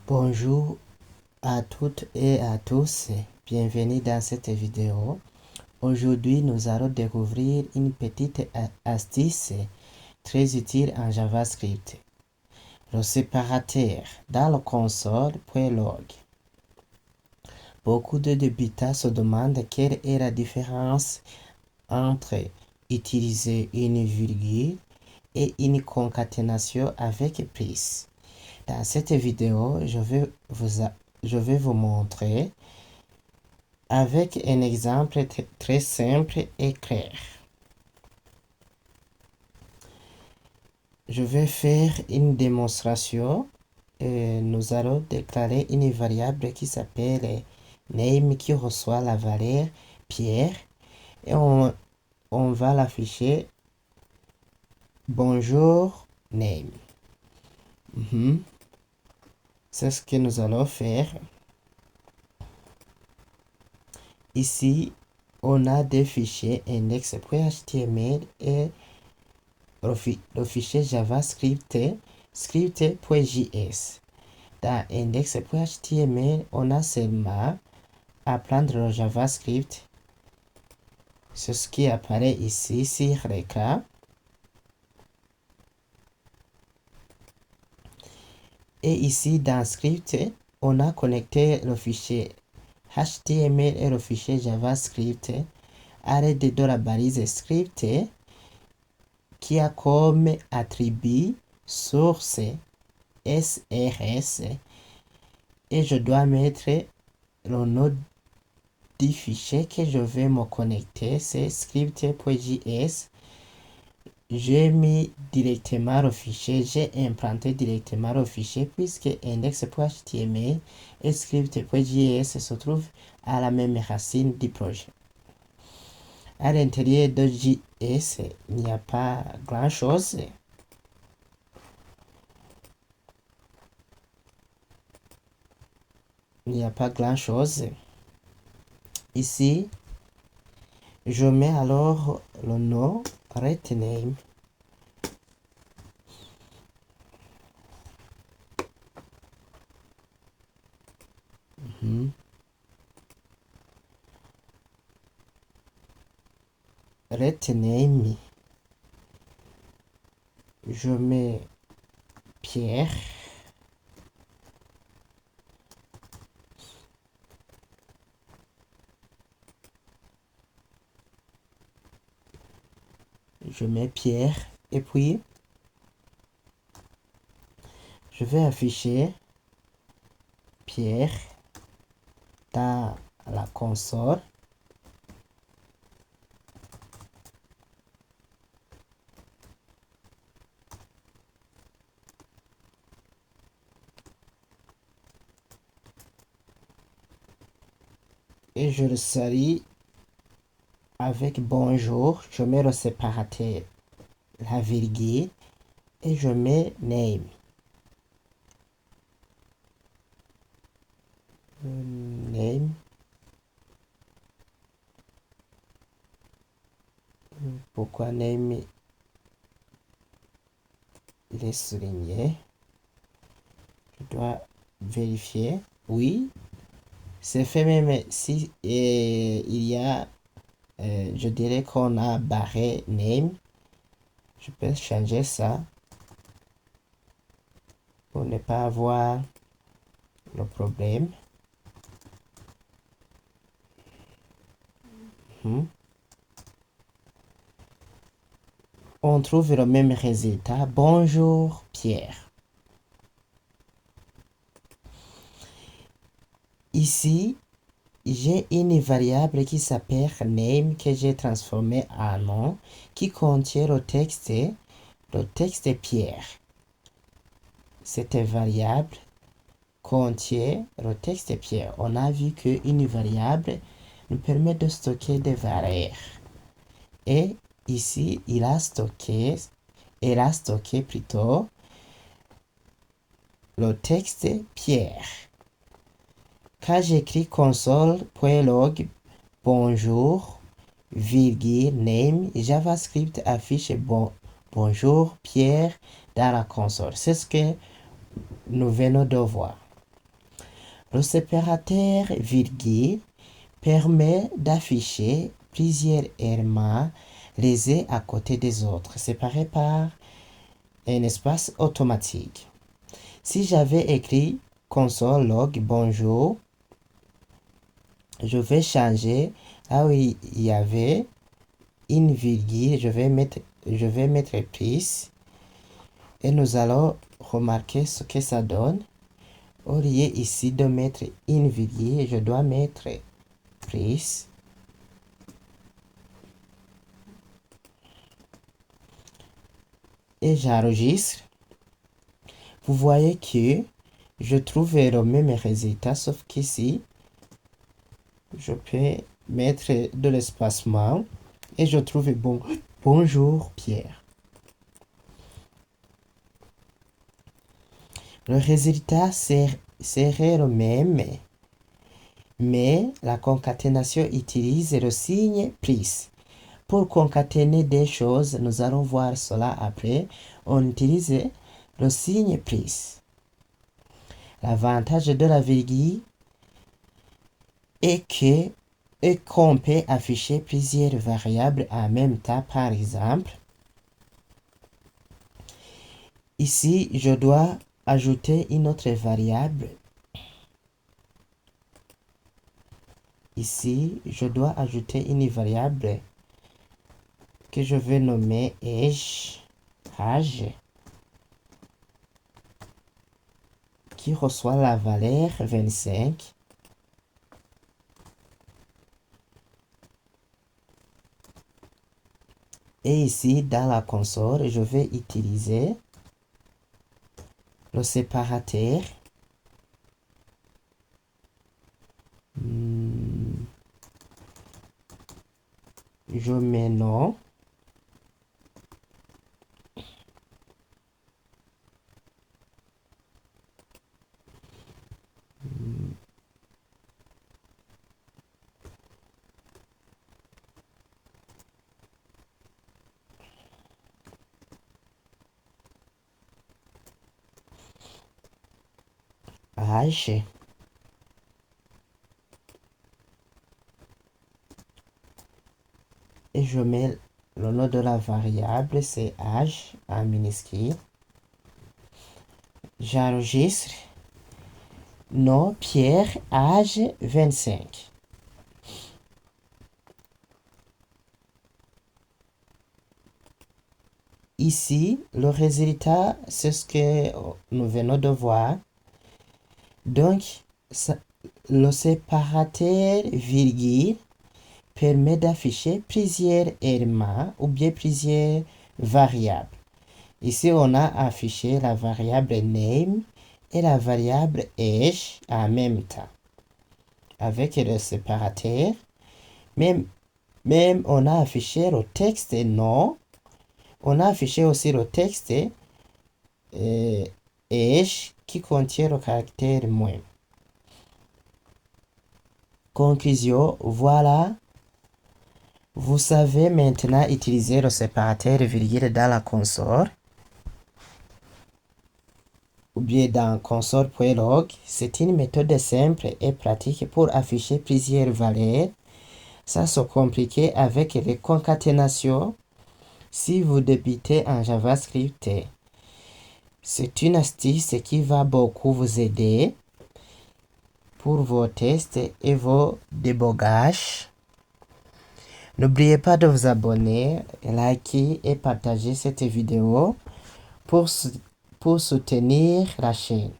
Bonjour à toutes et à tous, bienvenue dans cette vidéo. Aujourd'hui, nous allons découvrir une petite astuce très utile en JavaScript. Le séparateur dans le console.log. Beaucoup de débutants se demandent quelle est la différence entre utiliser une virgule et une concaténation avec plus. Dans cette vidéo, je vais vous montrer avec un exemple très simple et clair. Je vais faire une démonstration et nous allons déclarer une variable qui s'appelle name qui reçoit la valeur Pierre et on va l'afficher bonjour name. C'est ce que nous allons faire. Ici, on a des fichiers index.html et le fichier JavaScript script.js. Dans index.html, on a seulement à prendre le JavaScript. C'est ce qui apparaît ici sur l'écran. Et ici, dans script, on a connecté le fichier HTML et le fichier JavaScript à l'aide de la balise script qui a comme attribut source SRS et je dois mettre le nom du fichier que je vais me connecter, c'est script.js. J'ai mis directement le fichier, j'ai implanté directement le fichier puisque index.html et script.js se trouvent à la même racine du projet. À l'intérieur de JS, il n'y a pas grand-chose. Il n'y a pas grand-chose. Ici, je mets alors le nom retename. Retename. Je mets Pierre. Je mets Pierre et puis je vais afficher Pierre dans la console. Et je le salue avec bonjour. Je mets le séparateur, la virgule et je mets name. Name. Pourquoi name il est souligné? Je dois vérifier. Oui, c'est fait même si il y a, je dirais qu'on a barré name. Je peux changer ça pour ne pas avoir le problème. On trouve le même résultat. Bonjour Pierre. Ici, j'ai une variable qui s'appelle name que j'ai transformé en nom qui contient le texte Pierre. Cette variable contient le texte Pierre. On a vu qu'une variable nous permet de stocker des valeurs. Et ici, elle a stocké plutôt le texte Pierre. Quand j'écris console.log bonjour, virgule, name, JavaScript affiche bonjour Pierre dans la console. C'est ce que nous venons de voir. Le séparateur virgule permet d'afficher plusieurs éléments les uns à côté des autres, séparés par un espace automatique. Si j'avais écrit console log bonjour, je vais changer là où il y avait une virgule, je vais mettre plus et nous allons remarquer ce que ça donne. Au lieu ici de mettre une virgule, je dois mettre plus. Et j'enregistre. Vous voyez que je trouve le même résultat, sauf qu'ici, je peux mettre de l'espacement et je trouve bonjour Pierre. Le résultat serait le même, mais la concaténation utilise le signe plus. Pour concaténer des choses, nous allons voir cela après, on utilise le signe plus. L'avantage de la virgule est qu'on peut afficher plusieurs variables en même temps. Par exemple, ici, je dois ajouter une autre variable. Ici, je dois ajouter une variable que je vais nommer âge, qui reçoit la valeur 25. Et ici, dans la console, je vais utiliser le séparateur. Je mets nom. Âge. Et je mets le nom de la variable, c'est âge en minuscule. J'enregistre. Nom Pierre, âge 25. Ici, le résultat, c'est ce que nous venons de voir. Donc, le séparateur virgule permet d'afficher plusieurs éléments ou bien plusieurs variables. Ici, on a affiché la variable name et la variable age en même temps. Avec le séparateur, même on a affiché le texte nom. On a affiché aussi le texte age qui contient le caractère moins. Conclusion, voilà. Vous savez maintenant utiliser le séparateur virgule dans la console ou bien dans console.log. C'est une méthode simple et pratique pour afficher plusieurs valeurs sans se compliquer avec les concaténations. Si vous débutez en JavaScript, c'est une astuce qui va beaucoup vous aider pour vos tests et vos débogages. N'oubliez pas de vous abonner, liker et partager cette vidéo pour soutenir la chaîne.